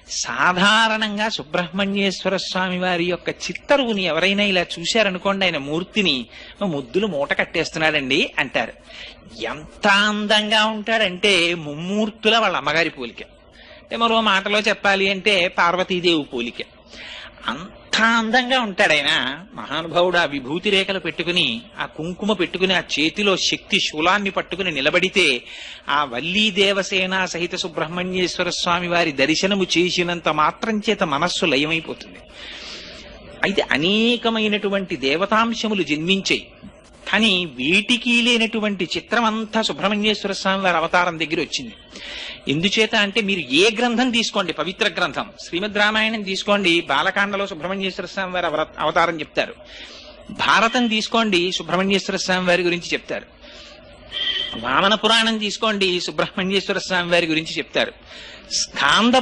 సాధారణంగా సుబ్రహ్మణ్యేశ్వర స్వామి వారి యొక్క చిత్తరువుని ఎవరైనా ఇలా చూశారనుకోండి, ఆయన మూర్తిని ముద్దులు మూట కట్టేస్తున్నాడండి అంటారు. ఎంత అందంగా ఉంటాడంటే ముమ్మూర్తుల వాళ్ళ అమ్మగారి పోలిక. అంటే మరో మాటలో చెప్పాలి అంటే పార్వతీదేవి పోలిక. అంత అందంగా ఉంటాడు ఆయన. మహానుభావుడు ఆ విభూతి రేఖలు పెట్టుకుని, ఆ కుంకుమ పెట్టుకుని, ఆ చేతిలో శక్తి శూలాన్ని పట్టుకుని నిలబడితే ఆ వల్లీ దేవసేన సహిత సుబ్రహ్మణ్యేశ్వర స్వామి వారి దర్శనము చేసినంత మాత్రం చేత మనస్సు లయమైపోతుంది. అయితే అనేకమైనటువంటి దేవతాంశములు జన్మించాయి. కానీ వీటికి లేనటువంటి చిత్రం అంతా సుబ్రహ్మణ్యేశ్వర స్వామి వారి అవతారం దగ్గర వచ్చింది. ఎందుచేత అంటే మీరు ఏ గ్రంథం తీసుకోండి, పవిత్ర గ్రంథం శ్రీమద్ రామాయణం తీసుకోండి, బాలకాండలో సుబ్రహ్మణ్యేశ్వర స్వామి వారి అవతారం చెప్తారు. భారతం తీసుకోండి, సుబ్రహ్మణ్యేశ్వర స్వామి వారి గురించి చెప్తారు. వామన పురాణం తీసుకోండి, సుబ్రహ్మణ్యేశ్వర స్వామి వారి గురించి చెప్తారు. స్కాంద